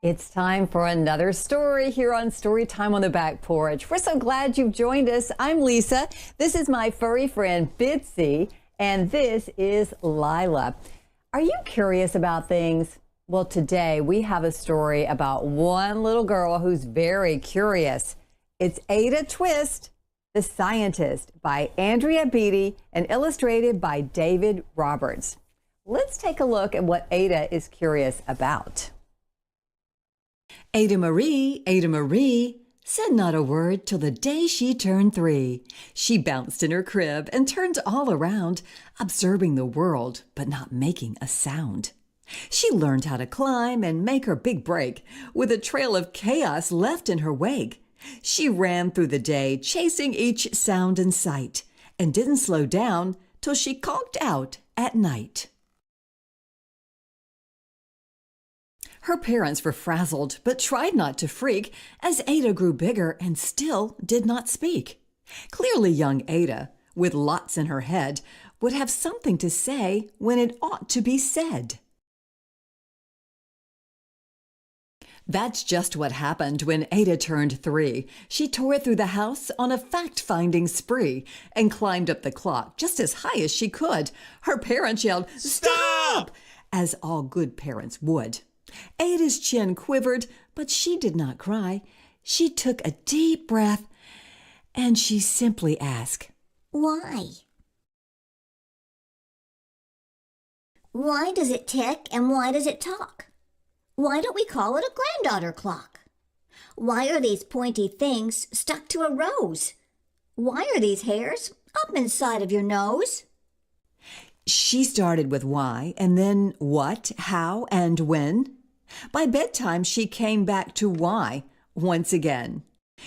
It's time for another story here on Story Time on the Back Porch. We're so glad you've joined us. I'm Lisa. This is my furry friend Bitzee, and this is Lyla. Are you curious about things? Well, today we have a story about one little girl who's very curious. It's Ada Twist, the Scientist, by Andrea Beaty and illustrated by David Roberts. Let's take a look at what Ada is curious about. Ada Marie, said not a word till the day she turned 3. She bounced in her crib and turned all around, observing the world, but not making a sound. She learned how to climb and make her big break, with a trail of chaos left in her wake. She ran through the day, chasing each sound and sight, and didn't slow down till she conked out at night. Her parents were frazzled, but tried not to freak as Ada grew bigger and still did not speak. Clearly young Ada, with lots in her head, would have something to say when it ought to be said. That's just what happened when Ada turned 3. She tore through the house on a fact-finding spree and climbed up the clock just as high as she could. Her parents yelled, "Stop!" as all good parents would. Ada's chin quivered, but she did not cry. She took a deep breath, and she simply asked, "Why? Why does it tick and why does it talk? Why don't we call it a granddaughter clock? Why are these pointy things stuck to a rose? Why are these hairs up inside of your nose?" She started with why, and then what, how, and when. By bedtime, she came back to why once again.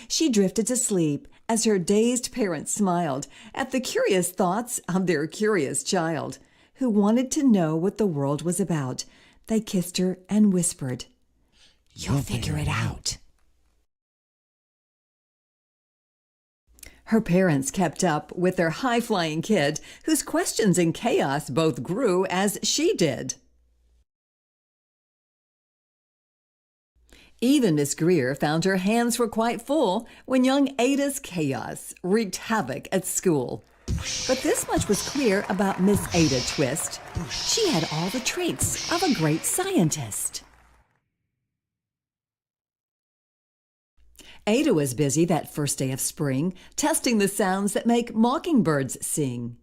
She drifted to sleep as her dazed parents smiled at the curious thoughts of their curious child, who wanted to know what the world was about. They kissed her and whispered, "You'll figure it out." Her parents kept up with their high-flying kid, whose questions and chaos both grew as she did. Even Miss Greer found her hands were quite full when young Ada's chaos wreaked havoc at school. But this much was clear about Miss Ada Twist. She had all the traits of a great scientist. Ada was busy that first day of spring, testing the sounds that make mockingbirds sing,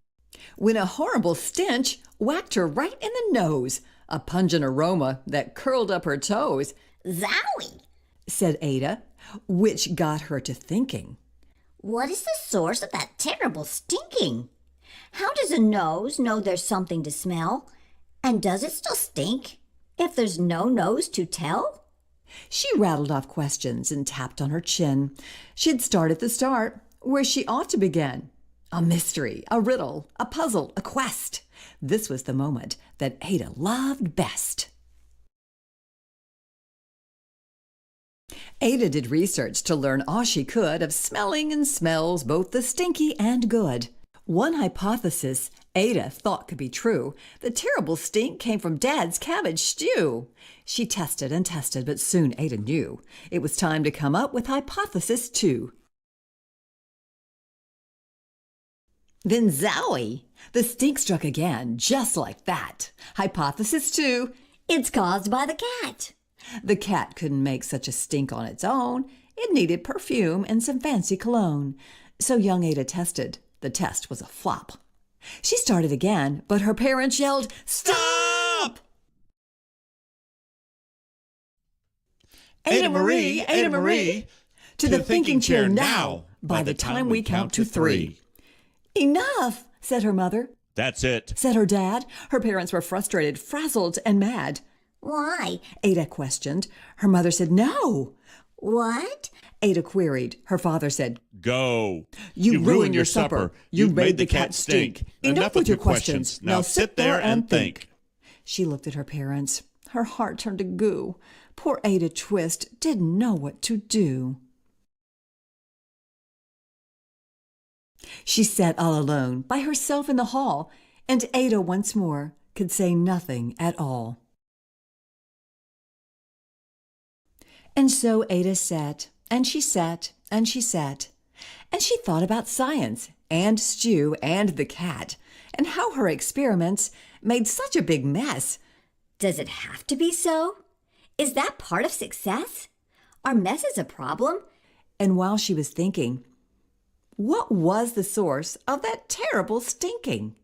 when a horrible stench whacked her right in the nose, a pungent aroma that curled up her toes. "Zowie!" said Ada, which got her to thinking. "What is the source of that terrible stinking? How does a nose know there's something to smell? And does it still stink if there's no nose to tell?" She rattled off questions and tapped on her chin. She'd start at the start, where she ought to begin. A mystery, a riddle, a puzzle, a quest. This was the moment that Ada loved best. Ada did research to learn all she could of smelling and smells, both the stinky and good. One hypothesis Ada thought could be true. The terrible stink came from Dad's cabbage stew. She tested and tested, but soon Ada knew it was time to come up with hypothesis 2. Then zowie! The stink struck again, just like that. Hypothesis 2, "It's caused by the cat." the cat couldn't make such a stink on its own. It needed perfume and some fancy cologne. So young Ada tested. The test was a flop. She started again, but her parents yelled, "Stop!" Ada Marie, to the thinking chair now, by the time we count to 3. "Enough," said her mother. That's it. Said her dad. Her parents were frustrated, frazzled, and mad. "Why? Ada questioned. Her mother said, "No." What?" Ada queried. Her father said, Go. You ruined your supper. You've made the cat stink. Enough with your questions. Now sit there and think. She looked at her parents. Her heart turned to goo. Poor Ada Twist didn't know what to do. She sat all alone by herself in the hall, and Ada once more could say nothing at all. And so Ada sat, and she sat, and she sat, and she thought about science, and Stew, and the cat, and how her experiments made such a big mess. Does it have to be so? Is that part of success? Are messes a problem? And while she was thinking, what was the source of that terrible stinking?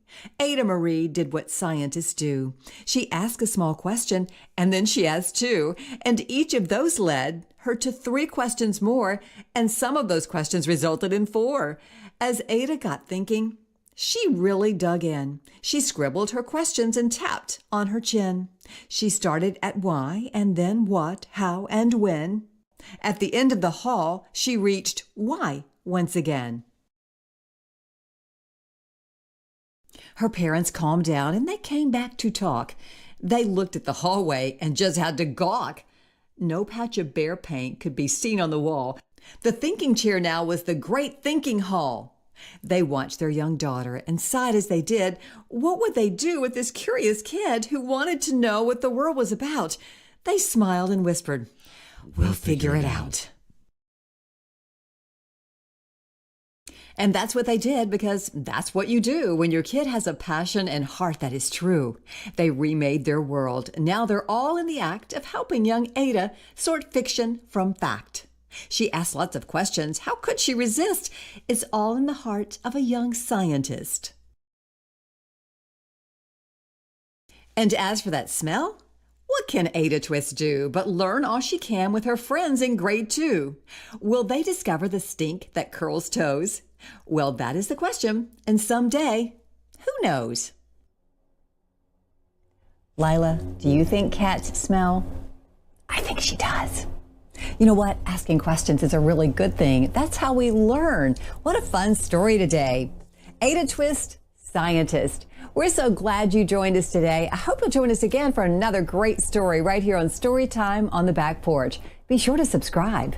Ada Marie did what scientists do. She asked a small question, and then she asked two, and each of those led her to 3 questions more, and some of those questions resulted in 4. As Ada got thinking, she really dug in. She scribbled her questions and tapped on her chin. She started at why, and then what, how, and when. At the end of the hall, she reached why once again. Her parents calmed down and they came back to talk. They looked at the hallway and just had to gawk. No patch of bear paint could be seen on the wall. The thinking chair now was the great thinking hall. They watched their young daughter and sighed as they did. What would they do with this curious kid who wanted to know what the world was about? They smiled and whispered, "We'll figure it out." And that's what they did, because that's what you do when your kid has a passion and heart that is true. They remade their world. Now they're all in the act of helping young Ada sort fiction from fact. She asked lots of questions. How could she resist? It's all in the heart of a young scientist. And as for that smell, what can Ada Twist do but learn all she can with her friends in grade 2? Will they discover the stink that curls toes? Well, that is the question, and someday, who knows? Lyla, do you think cats smell? I think she does. You know what? Asking questions is a really good thing. That's how we learn. What a fun story today. Ada Twist, scientist. We're so glad you joined us today. I hope you'll join us again for another great story right here on Storytime on the Back Porch. Be sure to subscribe.